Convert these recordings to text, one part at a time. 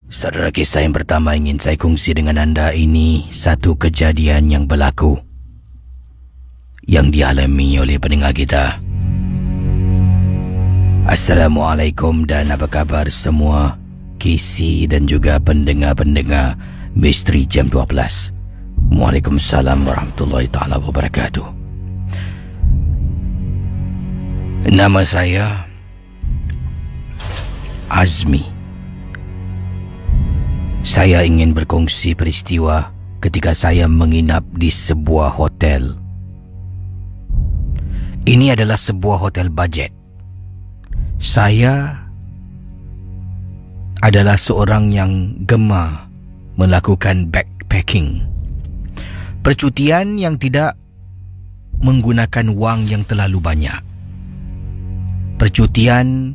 Saudara, kisah yang pertama ingin saya kongsi dengan anda ini satu kejadian yang berlaku yang dialami oleh pendengar kita. Assalamualaikum dan apa kabar semua KC dan juga pendengar-pendengar Misteri Jam 12. Waalaikumsalam warahmatullahi taala wabarakatuh. Nama saya Azmi. Saya ingin berkongsi peristiwa ketika saya menginap di sebuah hotel. Ini adalah sebuah hotel budget. Saya adalah seorang yang gemar melakukan backpacking. Percutian yang tidak menggunakan wang yang terlalu banyak. Percutian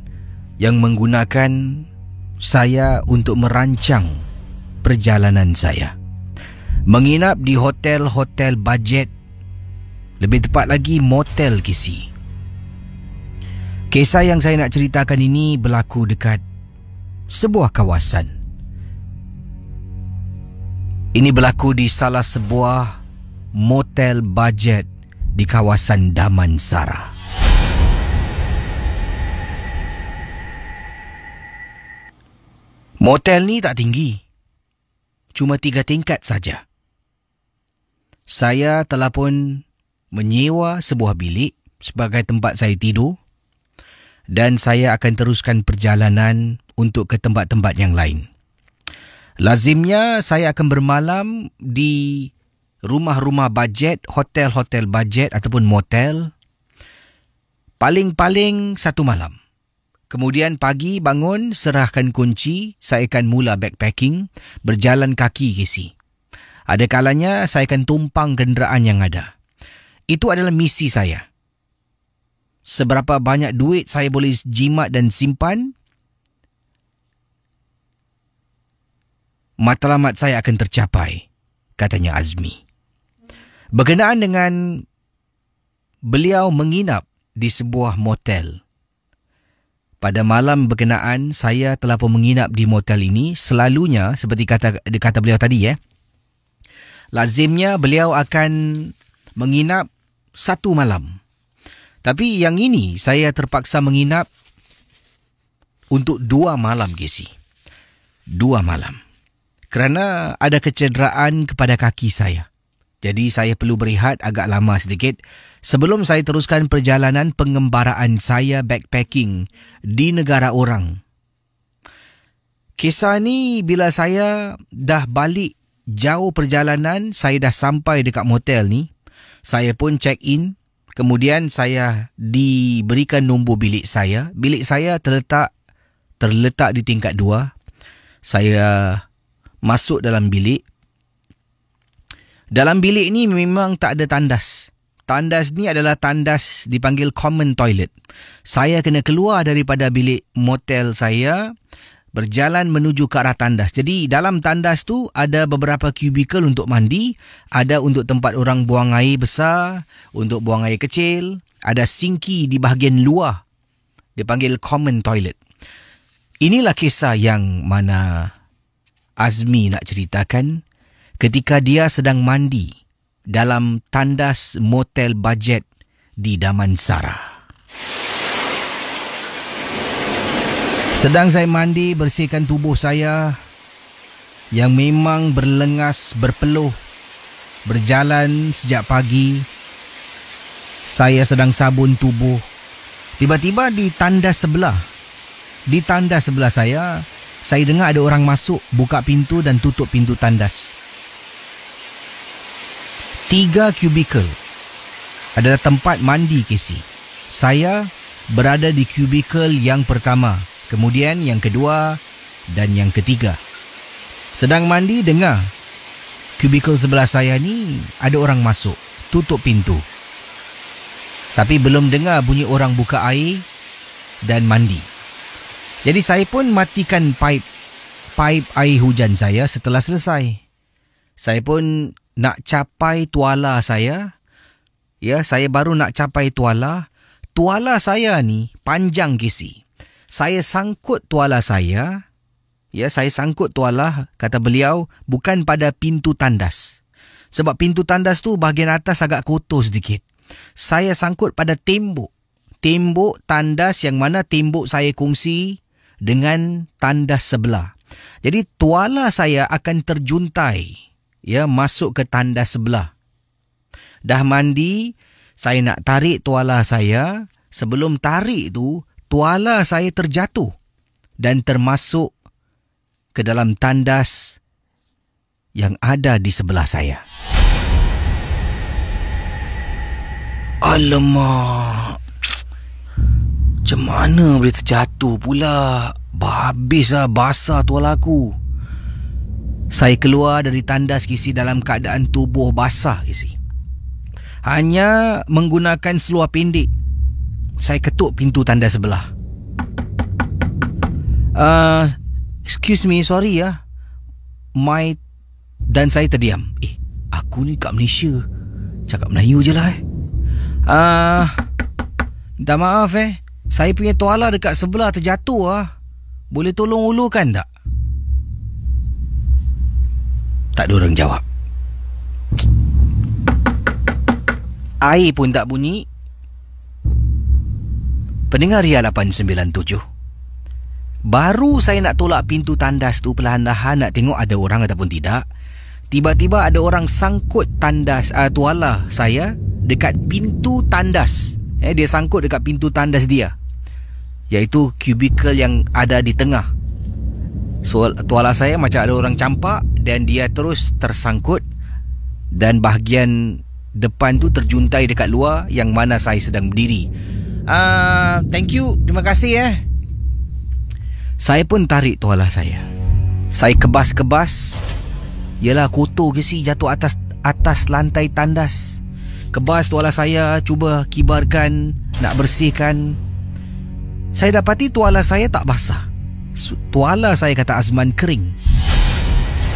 yang menggunakan saya untuk merancang perjalanan saya. Menginap di hotel-hotel budget, lebih tepat lagi motel KC. Kisah yang saya nak ceritakan ini berlaku dekat sebuah kawasan. Ini berlaku di salah sebuah motel budget di kawasan Damansara. Motel ni tak tinggi, cuma 3 tingkat saja. Saya telah pun menyewa sebuah bilik sebagai tempat saya tidur dan saya akan teruskan perjalanan untuk ke tempat-tempat yang lain. Lazimnya saya akan bermalam di rumah-rumah budget, hotel-hotel budget ataupun motel paling-paling 1 malam. Kemudian pagi bangun, serahkan kunci, saya akan mula backpacking, berjalan kaki KC. Ada kalanya saya akan tumpang kenderaan yang ada. Itu adalah misi saya. Seberapa banyak duit saya boleh jimat dan simpan, matlamat saya akan tercapai, katanya Azmi. Berkenaan dengan beliau menginap di sebuah motel. Pada malam berkenaan, saya telah pun menginap di motel ini. Selalunya, seperti kata beliau tadi, lazimnya beliau akan menginap 1 malam. Tapi yang ini, saya terpaksa menginap untuk 2 malam, KC. 2 malam. Kerana ada kecederaan kepada kaki saya. Jadi saya perlu berehat agak lama sedikit sebelum saya teruskan perjalanan pengembaraan saya backpacking di negara orang. Kisah ni bila saya dah balik jauh perjalanan, saya dah sampai dekat motel ni, saya pun check in. Kemudian saya diberikan nombor bilik saya. Bilik saya terletak di tingkat 2. Saya masuk dalam bilik. Dalam bilik ni memang tak ada tandas. Tandas ni adalah tandas dipanggil common toilet. Saya kena keluar daripada bilik motel saya, berjalan menuju ke arah tandas. Jadi dalam tandas tu ada beberapa kubikel untuk mandi, ada untuk tempat orang buang air besar, untuk buang air kecil, ada sinki di bahagian luar, dipanggil common toilet. Inilah kisah yang mana Azmi nak ceritakan ketika dia sedang mandi dalam tandas motel budget di Damansara. Sedang saya mandi, bersihkan tubuh saya yang memang berlengas, berpeluh, berjalan sejak pagi. Saya sedang sabun tubuh. Tiba-tiba di tandas sebelah saya dengar ada orang masuk, buka pintu dan tutup pintu tandas. 3 kubikel adalah tempat mandi KC. Saya berada di kubikel yang pertama, kemudian yang kedua dan yang ketiga. Sedang mandi, dengar kubikel sebelah saya ni ada orang masuk, tutup pintu. Tapi belum dengar bunyi orang buka air dan mandi. Jadi saya pun matikan pipe air hujan saya setelah selesai. Saya pun nak capai tuala saya. Ya, saya baru nak capai tuala. Tuala saya ni panjang KC. Saya sangkut tuala saya Ya, saya sangkut tuala, kata beliau, bukan pada pintu tandas. Sebab pintu tandas tu bahagian atas agak kotor sedikit. Saya sangkut pada tembok. Tembok tandas yang mana tembok saya kongsi dengan tandas sebelah. Jadi tuala saya akan terjuntai, ya, masuk ke tandas sebelah. Dah mandi, saya nak tarik tuala saya. Sebelum tarik tu, tuala saya terjatuh dan termasuk ke dalam tandas yang ada di sebelah saya. Alamak, macam mana boleh terjatuh pula? Habis lah basah tuala aku. Saya keluar dari tandas kisi dalam keadaan tubuh basah kisi. Hanya menggunakan seluar pendek. Saya ketuk pintu tandas sebelah. Excuse me, sorry ya. Dan saya terdiam. Aku ni kat Malaysia, cakap Melayu je lah. Minta maaf saya punya tuala dekat sebelah terjatuh lah. Boleh tolong ulurkan tak? Tak ada orang jawab. Air pun tak bunyi. Pendengar Ria 897. Baru saya nak tolak pintu tandas tu perlahan-lahan nak tengok ada orang ataupun tidak. Tiba-tiba ada orang sangkut tandas tuala saya dekat pintu tandas. Dia sangkut dekat pintu tandas dia, iaitu kubikel yang ada di tengah. So, tuala saya macam ada orang campak dan dia terus tersangkut dan bahagian depan tu terjuntai dekat luar yang mana saya sedang berdiri. Thank you, terima kasih. Saya pun tarik tuala saya. Saya kebas-kebas. Yalah, kotor ke si jatuh atas lantai tandas. Kebas tuala saya, cuba kibarkan, nak bersihkan. Saya dapati tuala saya tak basah. Tuala saya, kata Azman, kering.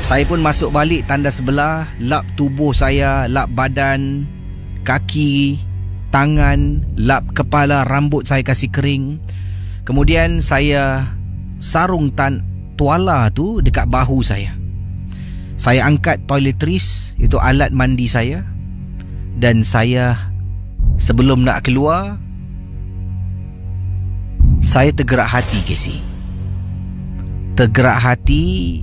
Saya pun masuk balik tandas sebelah, lap tubuh saya, lap badan, kaki, tangan, lap kepala, rambut saya kasih kering. Kemudian saya sarung tuala tu dekat bahu saya. Saya angkat toiletries, itu alat mandi saya. Dan saya, sebelum nak keluar, saya tergerak hati, Casey. Tergerak hati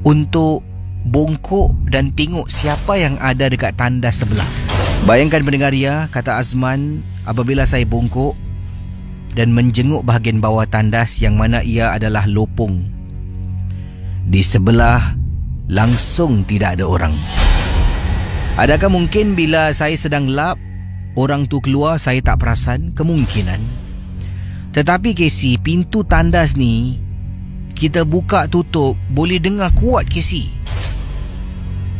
untuk bongkok dan tengok siapa yang ada dekat tandas sebelah. Bayangkan pendengar Ria, kata Azman, apabila saya bongkok dan menjenguk bahagian bawah tandas yang mana ia adalah lopong. Di sebelah langsung tidak ada orang. Adakah mungkin bila saya sedang lap, orang tu keluar saya tak perasan? Kemungkinan. Tetapi Casey, pintu tandas ni kita buka tutup boleh dengar kuat, Casey.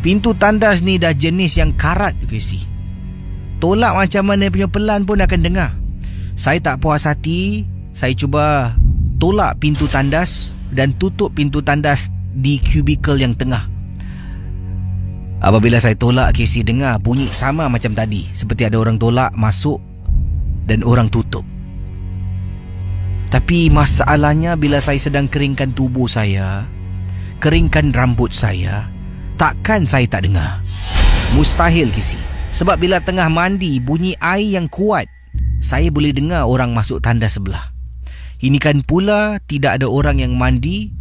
Pintu tandas ni dah jenis yang karat, Casey. Tolak macam mana punya pelan pun akan dengar. Saya tak puas hati, saya cuba tolak pintu tandas dan tutup pintu tandas di kubikel yang tengah. Apabila saya tolak, Casey, dengar bunyi sama macam tadi, seperti ada orang tolak, masuk dan orang tutup. Tapi masalahnya bila saya sedang keringkan tubuh saya, keringkan rambut saya, takkan saya tak dengar? Mustahil, Casey. Sebab bila tengah mandi, bunyi air yang kuat, saya boleh dengar orang masuk tandas sebelah. Ini kan pula tidak ada orang yang mandi.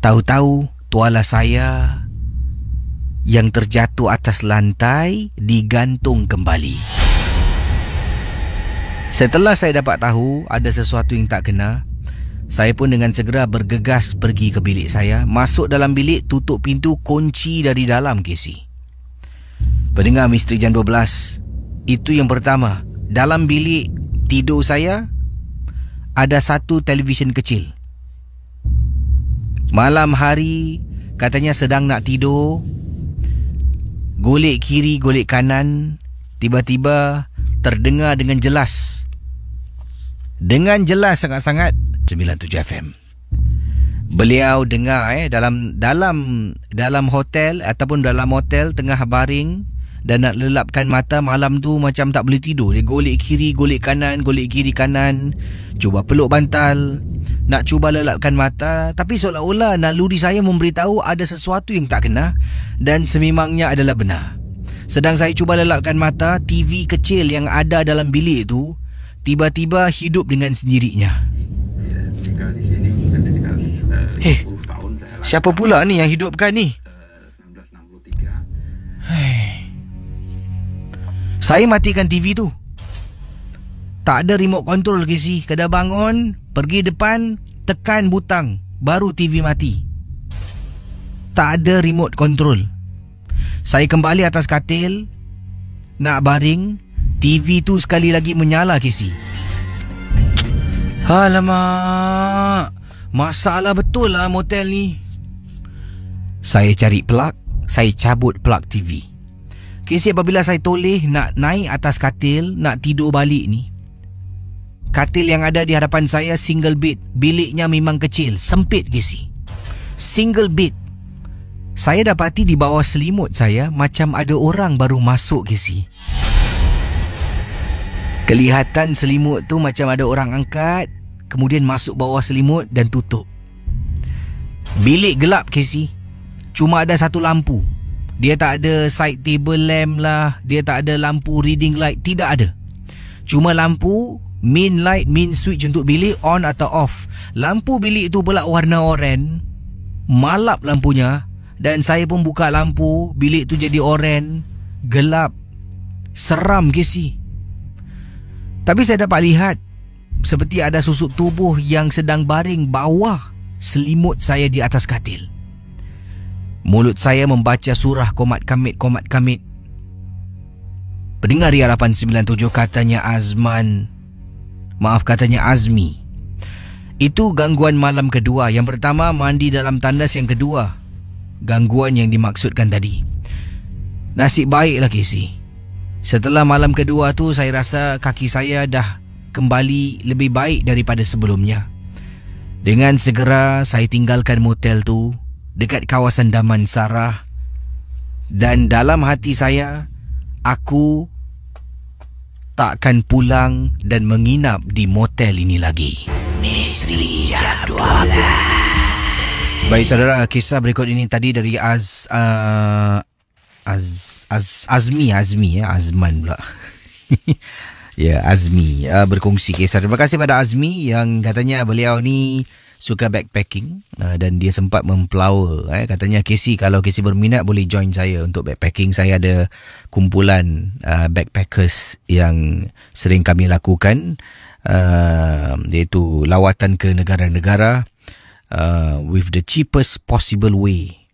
Tahu-tahu tuala saya yang terjatuh atas lantai digantung kembali. Setelah saya dapat tahu ada sesuatu yang tak kena, saya pun dengan segera bergegas pergi ke bilik saya. Masuk dalam bilik, tutup pintu, kunci dari dalam, Casey. Pendengar Misteri Jam 12, itu yang pertama. Dalam bilik tidur saya ada satu televisyen kecil. Malam hari katanya sedang nak tidur, golek kiri, golek kanan, tiba-tiba terdengar dengan jelas. Dengan jelas sangat-sangat 97 FM. Beliau dengar dalam hotel ataupun dalam hotel tengah baring, Dan nak lelapkan mata malam tu macam tak boleh tidur. Dia golek kiri, golek kanan, golek kiri kanan. Cuba peluk bantal, nak cuba lelapkan mata. Tapi seolah-olah naluri saya memberitahu ada sesuatu yang tak kena. Dan sememangnya adalah benar. Sedang saya cuba lelapkan mata, TV kecil yang ada dalam bilik tu tiba-tiba hidup dengan sendirinya. Tinggal di sini mungkin sekitar 10 tahun saya. Siapa pula ni yang hidupkan ni? 1963. Saya matikan TV tu. Tak ada remote control Casey. Kena bangun, pergi depan, tekan butang, baru TV mati. Tak ada remote control. Saya kembali atas katil, nak baring, TV tu sekali lagi menyala Casey. Alamak, masalah betul lah motel ni. Saya cari plug, saya cabut plug TV. Casey, apabila saya toleh nak naik atas katil, nak tidur balik ni, katil yang ada di hadapan saya single bed. Biliknya memang kecil, sempit Casey. Single bed. Saya dapati di bawah selimut saya macam ada orang baru masuk Casey. Kelihatan selimut tu macam ada orang angkat, kemudian masuk bawah selimut dan tutup. Bilik gelap Casey. Cuma ada satu lampu. Dia tak ada side table lamp lah, dia tak ada lampu reading light, tidak ada. Cuma lampu, main light, main switch untuk bilik on atau off. Lampu bilik tu pula warna oranye. Malap lampunya. Dan saya pun buka lampu, bilik tu jadi oranye, gelap, seram Casey. Tapi saya dapat lihat seperti ada susuk tubuh yang sedang baring bawah selimut saya di atas katil. Mulut saya membaca surah Qomat Kamit, Qomat Kamit. Pendengar Ria 897, katanya Azman. Maaf, katanya Azmi. Itu gangguan malam kedua. Yang pertama, mandi dalam tandas. Yang kedua, gangguan yang dimaksudkan tadi. Nasib baiklah Casey. Setelah malam kedua tu, saya rasa kaki saya dah kembali lebih baik daripada sebelumnya. Dengan segera saya tinggalkan motel tu dekat kawasan Damansara. Dan dalam hati saya, aku takkan pulang dan menginap di motel ini lagi. Misteri Jam 12. Baik saudara, kisah berikut ini tadi dari Azmi ya, Azman pula. Ya, Azmi berkongsi kisah. Terima kasih pada Azmi yang katanya beliau ni suka backpacking dan dia sempat memplawa. Katanya Casey, kalau Casey berminat boleh join saya untuk backpacking. Saya ada kumpulan backpackers yang sering kami lakukan, iaitu lawatan ke negara-negara with the cheapest possible way.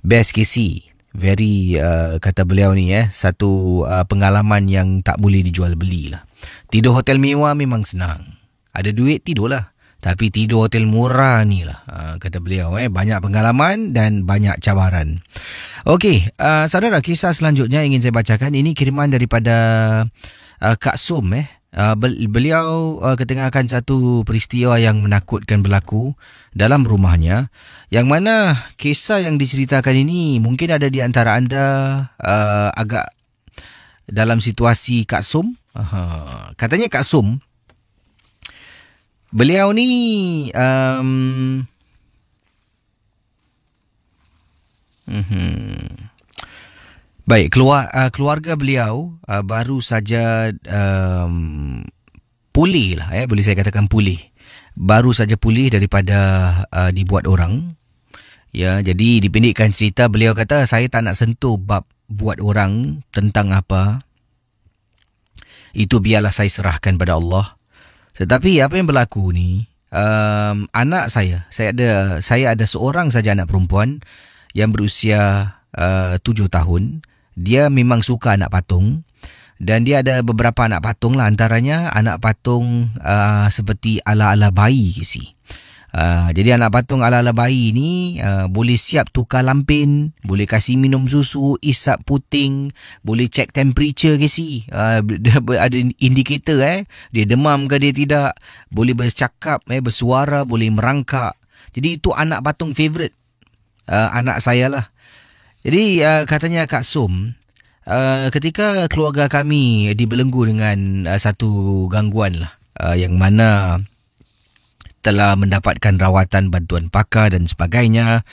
Best Casey. Very kata beliau ni satu pengalaman yang tak boleh dijual beli lah. Tidur hotel mewah memang senang. Ada duit tidurlah. Tapi tidur hotel murah ni lah, kata beliau. Banyak pengalaman dan banyak cabaran. Okey, saudara, kisah selanjutnya ingin saya bacakan. Ini kiriman daripada Kak Sum. Beliau ketengahkan satu peristiwa yang menakutkan berlaku dalam rumahnya, yang mana kisah yang diceritakan ini mungkin ada di antara anda agak dalam situasi Kak Sum. Katanya Kak Sum, beliau ni baik, keluarga beliau baru saja pulih lah, boleh saya katakan pulih. Baru saja pulih daripada dibuat orang. Ya, jadi dipendekkan cerita, beliau kata saya tak nak sentuh bab buat orang tentang apa. Itu biarlah saya serahkan pada Allah. Tetapi apa yang berlaku ni, anak saya ada seorang saja anak perempuan yang berusia 7 tahun. Dia memang suka anak patung. Dan dia ada beberapa anak patung lah. Antaranya anak patung seperti ala-ala bayi Casey. Jadi anak patung ala-ala bayi ni boleh siap tukar lampin, boleh kasih minum susu, isap puting, boleh check temperature Casey. Ada indikator dia demam ke dia tidak, boleh bercakap, bersuara, boleh merangkak. Jadi itu anak patung favourite anak saya lah. Jadi katanya Kak Som, ketika keluarga kami dibelenggu dengan satu gangguan lah, yang mana telah mendapatkan rawatan bantuan pakar dan sebagainya.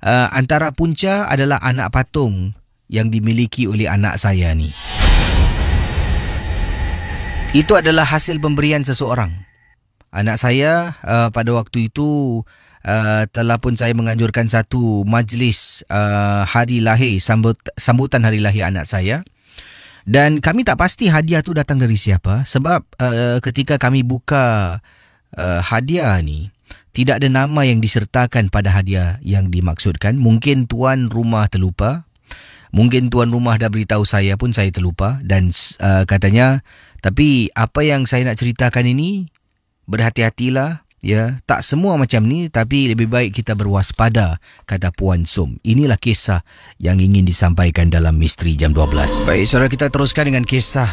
Antara punca adalah anak patung yang dimiliki oleh anak saya ni. Itu adalah hasil pemberian seseorang. Anak saya pada waktu itu telah pun saya menganjurkan satu majlis hari lahir, sambutan hari lahir anak saya. Dan kami tak pasti hadiah tu datang dari siapa, sebab ketika kami buka hadiah ni, tidak ada nama yang disertakan pada hadiah yang dimaksudkan. Mungkin tuan rumah terlupa, mungkin tuan rumah dah beritahu saya pun saya terlupa. Dan katanya, tapi apa yang saya nak ceritakan ini, berhati-hatilah. Ya, tak semua macam ni, tapi lebih baik kita berwaspada, kata Puan Som. Inilah kisah yang ingin disampaikan dalam Misteri Jam 12. Baik, saudara, kita teruskan dengan kisah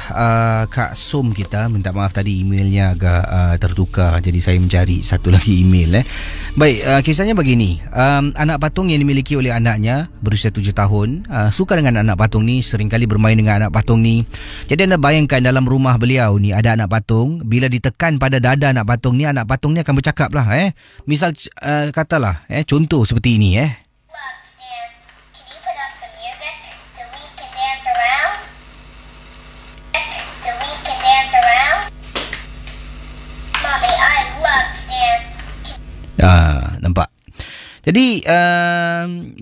Kak Som kita. Minta maaf tadi emailnya agak tertukar, jadi saya mencari satu lagi email. Baik, kisahnya begini. Anak patung yang dimiliki oleh anaknya berusia 7 tahun, suka dengan anak patung ni, seringkali bermain dengan anak patung ni. Jadi anda bayangkan dalam rumah beliau ni ada anak patung. Bila ditekan pada dada anak patung ni akan bercakap lah. Misal katalah, contoh seperti ini. Nampak? Jadi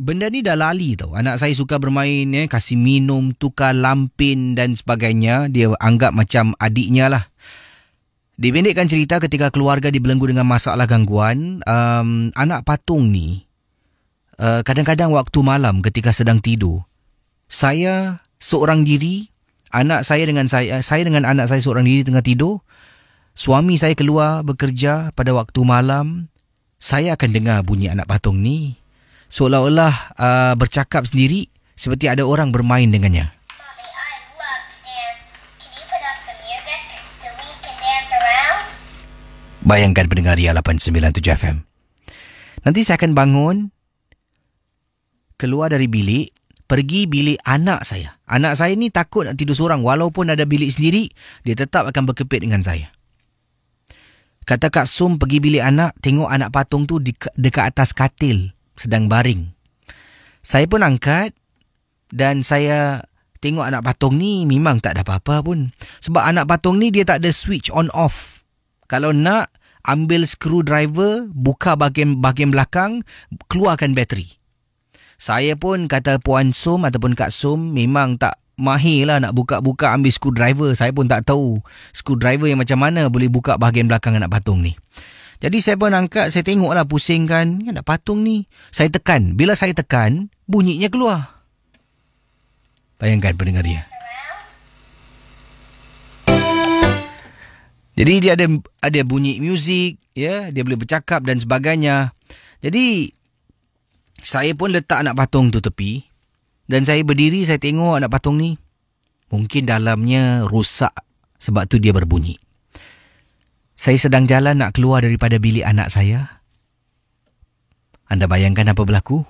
benda ni dah lali tau. Anak saya suka bermain, kasih minum, tukar lampin dan sebagainya. Dia anggap macam adiknya lah. Dipendekkan cerita, ketika keluarga dibelenggu dengan masalah gangguan, anak patung ni kadang-kadang waktu malam ketika sedang tidur, saya seorang diri, anak saya dengan anak saya seorang diri tengah tidur, suami saya keluar bekerja pada waktu malam, saya akan dengar bunyi anak patung ni seolah-olah bercakap sendiri, seperti ada orang bermain dengannya. Bayangkan pendengar Ria 897 FM. Nanti saya akan bangun, keluar dari bilik, pergi bilik anak saya. Anak saya ni takut nak tidur seorang. Walaupun ada bilik sendiri, dia tetap akan berkepit dengan saya. Kata Kak Som pergi bilik anak, tengok anak patung tu dekat atas katil, sedang baring. Saya pun angkat dan saya tengok anak patung ni memang tak ada apa-apa pun. Sebab anak patung ni dia tak ada switch on off. Kalau nak, ambil screwdriver, buka bahagian belakang, keluarkan bateri. Saya pun, kata Puan Som ataupun Kak Som, memang tak mahir lah nak buka-buka ambil screwdriver. Saya pun tak tahu screwdriver yang macam mana boleh buka bahagian belakang anak patung ni. Jadi saya pun angkat, saya tengok lah, pusingkan anak patung ni. Saya tekan. Bila saya tekan, bunyinya keluar. Bayangkan pendengar dia. Jadi dia ada bunyi muzik, dia boleh bercakap dan sebagainya. Jadi saya pun letak anak patung tu tepi dan saya berdiri, saya tengok anak patung ni. Mungkin dalamnya rosak, sebab tu dia berbunyi. Saya sedang jalan nak keluar daripada bilik anak saya. Anda bayangkan apa berlaku?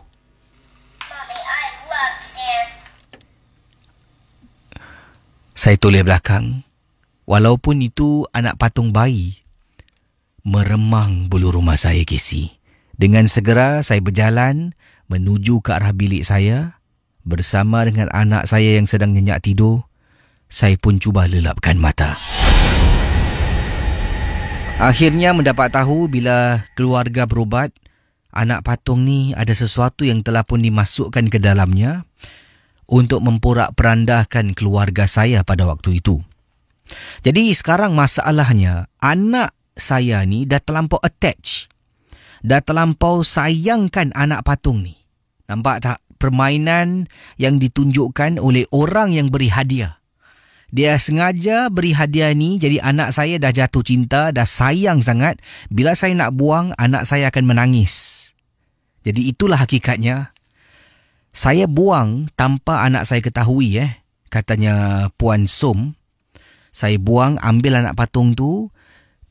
Saya toleh belakang. Walaupun itu anak patung bayi, meremang bulu rumah saya, Casey. Dengan segera saya berjalan menuju ke arah bilik saya. Bersama dengan anak saya yang sedang nyenyak tidur, saya pun cuba lelapkan mata. Akhirnya mendapat tahu bila keluarga berubat, anak patung ni ada sesuatu yang telah pun dimasukkan ke dalamnya untuk memporak-perandahkan keluarga saya pada waktu itu. Jadi sekarang masalahnya, anak saya ni dah terlampau attach, dah terlampau sayangkan anak patung ni. Nampak tak permainan yang ditunjukkan oleh orang yang beri hadiah? Dia sengaja beri hadiah ni, jadi anak saya dah jatuh cinta, dah sayang sangat. Bila saya nak buang, anak saya akan menangis. Jadi itulah hakikatnya. Saya buang tanpa anak saya ketahui, katanya Puan Som. Saya buang, ambil anak patung tu,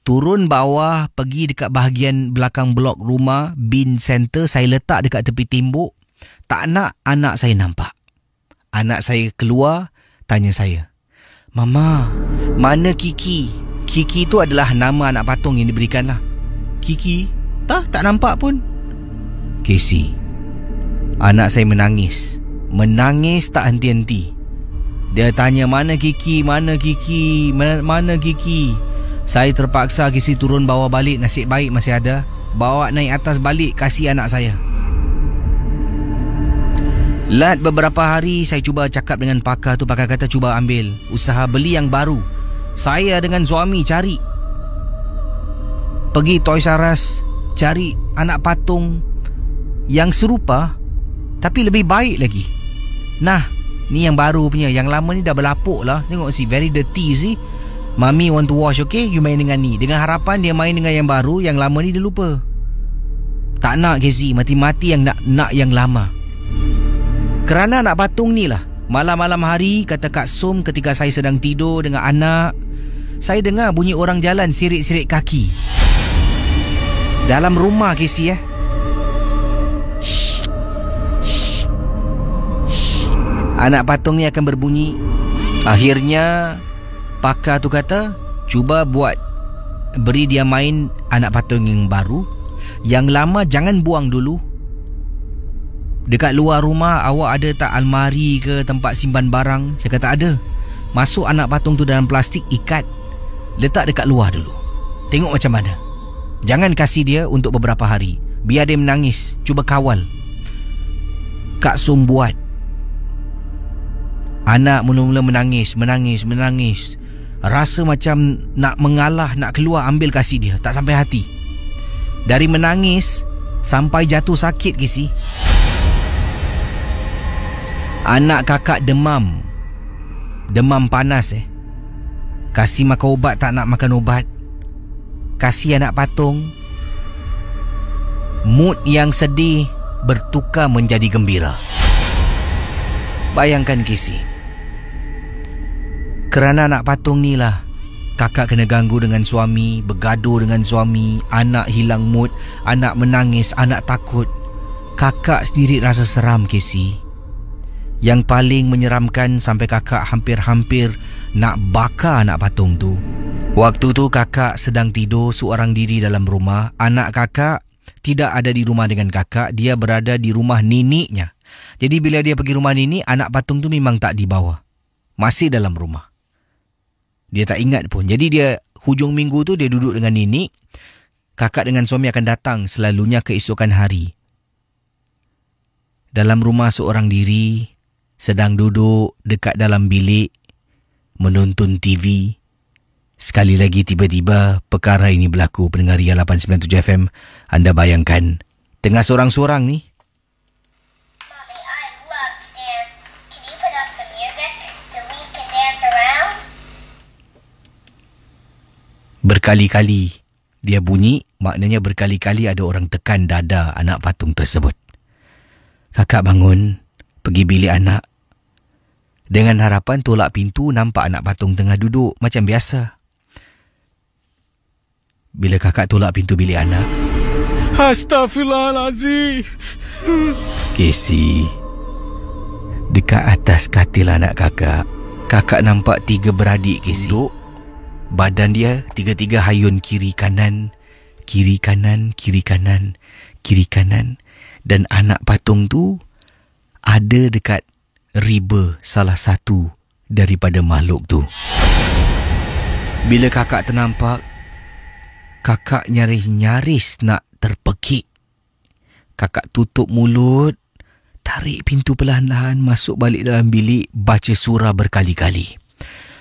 turun bawah, pergi dekat bahagian belakang blok rumah, bin center, saya letak dekat tepi tembok. Tak nak anak saya nampak. Anak saya keluar, tanya saya, "Mama, mana Kiki?" Kiki tu adalah nama anak patung yang diberikan lah. "Kiki? Tak nampak pun." Casey, anak saya menangis. Menangis tak henti-henti. Dia tanya, "Mana Kiki? Mana Kiki? Mana Kiki?" Saya terpaksa Casey turun bawa balik. Nasib baik masih ada. Bawa naik atas balik, kasih anak saya. Lat beberapa hari saya cuba cakap dengan pakar tu. Pakar kata cuba ambil usaha beli yang baru. Saya dengan suami cari, pergi Toys R Us, cari anak patung yang serupa tapi lebih baik lagi. Nah, ni yang baru punya. Yang lama ni dah berlapuk lah. Tengok si, very dirty si. Mami want to wash, okay? You main dengan ni. Dengan harapan dia main dengan yang baru. Yang lama ni dia lupa. Tak nak Casey, mati-mati yang nak yang lama. Kerana anak patung ni lah, malam-malam hari, kata Kak Som, ketika saya sedang tidur dengan anak, saya dengar bunyi orang jalan sirik-sirik kaki dalam rumah Casey. Anak patung ni akan berbunyi. Akhirnya pakar tu kata, cuba beri dia main anak patung yang baru. Yang lama jangan buang dulu. Dekat luar rumah awak ada tak almari ke tempat simpan barang? Saya kata ada. Masuk anak patung tu dalam plastik, ikat, letak dekat luar dulu. Tengok macam mana. Jangan kasih dia untuk beberapa hari. Biar dia menangis. Cuba kawal. Kak Som buat. Anak mula-mula menangis. Rasa macam nak mengalah, nak keluar, ambil kasih dia. Tak sampai hati. Dari menangis sampai jatuh sakit Casey. Anak kakak demam panas Kasih makan ubat, tak nak makan ubat. Kasih anak patung. Mood yang sedih bertukar menjadi gembira. Bayangkan Casey, kerana anak patung ni lah kakak kena ganggu dengan suami, bergaduh dengan suami, anak hilang mood, anak menangis, anak takut. Kakak sendiri rasa seram Casey. Yang paling menyeramkan sampai kakak hampir-hampir nak bakar anak patung tu. Waktu tu kakak sedang tidur seorang diri dalam rumah. Anak kakak tidak ada di rumah dengan kakak. Dia berada di rumah nenek-nya. Jadi bila dia pergi rumah nenek, anak patung tu memang tak dibawa. Masih dalam rumah. Dia tak ingat pun. Jadi dia hujung minggu tu dia duduk dengan nenek. Kakak dengan suami akan datang selalunya keesokan hari. Dalam rumah seorang diri, sedang duduk dekat dalam bilik, menonton TV. Sekali lagi tiba-tiba perkara ini berlaku. Pendengar Ria 897 FM, anda bayangkan, tengah sorang-sorang ni. Mommy, I love to dance. Can you put up the music so we can dance around? Berkali-kali dia bunyi, maknanya berkali-kali ada orang tekan dada anak patung tersebut. Kakak bangun, pergi bilik anak. Dengan harapan tolak pintu, nampak anak patung tengah duduk macam biasa. Bila kakak tolak pintu bilik anak, Astaghfirullahalazim. Casey, dekat atas katil anak kakak nampak 3 beradik Casey. Duduk, badan dia tiga-tiga hayun kiri kanan, kiri kanan, kiri kanan, kiri kanan. Dan anak patung tu ada dekat riba salah satu daripada makhluk tu. Bila kakak ternampak, kakak nyaris nak terpekik. Kakak tutup mulut, tarik pintu perlahan-lahan, masuk balik dalam bilik, baca surah berkali-kali.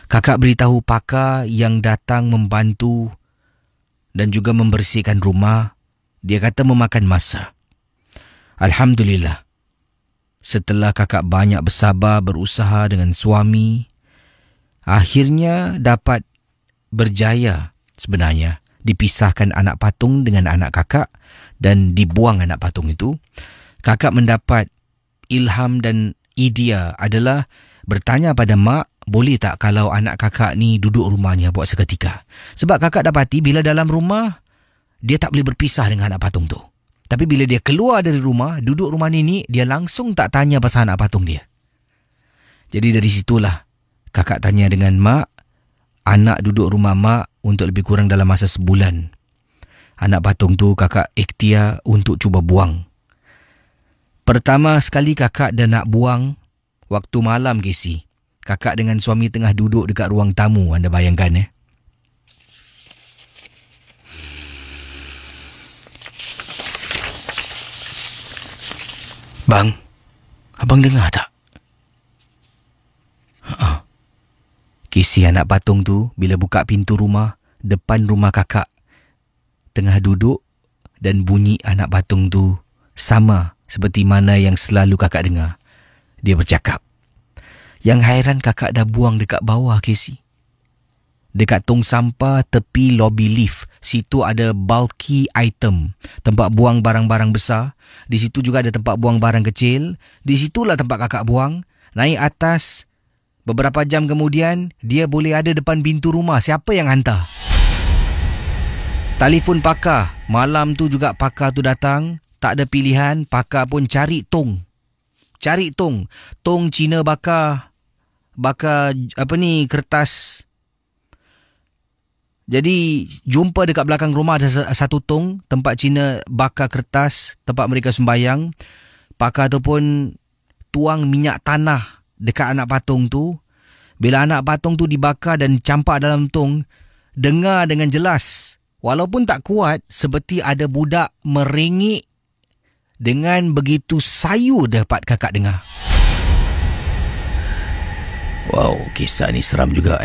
Kakak beritahu pakar yang datang membantu dan juga membersihkan rumah. Dia kata memakan masa. Alhamdulillah, setelah kakak banyak bersabar, berusaha dengan suami, akhirnya dapat berjaya sebenarnya dipisahkan anak patung dengan anak kakak dan dibuang anak patung itu. Kakak mendapat ilham dan idea adalah bertanya pada mak, boleh tak kalau anak kakak ni duduk rumahnya buat seketika. Sebab kakak dapati bila dalam rumah, dia tak boleh berpisah dengan anak patung tu. Tapi bila dia keluar dari rumah, duduk rumah nenek, dia langsung tak tanya pasal anak patung dia. Jadi dari situlah kakak tanya dengan mak, anak duduk rumah mak untuk lebih kurang dalam masa sebulan. Anak patung tu kakak ikhtiar untuk cuba buang. Pertama sekali kakak dah nak buang waktu malam, Casey. Kakak dengan suami tengah duduk dekat ruang tamu, anda bayangkan Bang, abang dengar tak? Casey, anak patung tu bila buka pintu rumah, depan rumah kakak tengah duduk dan bunyi anak patung tu sama seperti mana yang selalu kakak dengar. Dia bercakap. Yang hairan kakak dah buang dekat bawah, Casey. Dekat tong sampah tepi lobby lift. Situ ada bulky item, tempat buang barang-barang besar. Di situ juga ada tempat buang barang kecil. Di situlah tempat kakak buang. Naik atas. Beberapa jam kemudian, dia boleh ada depan pintu rumah. Siapa yang hantar? Telefon pakar. Malam tu juga pakar tu datang. Tak ada pilihan, pakar pun cari tong. Cari tong. Tong Cina bakar kertas. Jadi jumpa dekat belakang rumah ada satu tong, tempat Cina bakar kertas, tempat mereka sembayang. Pakar tu pun tuang minyak tanah dekat anak patung tu. Bila anak patung tu dibakar dan campak dalam tong, dengar dengan jelas, walaupun tak kuat, seperti ada budak merengek dengan begitu sayu dapat kakak dengar. Wow, kisah ni seram juga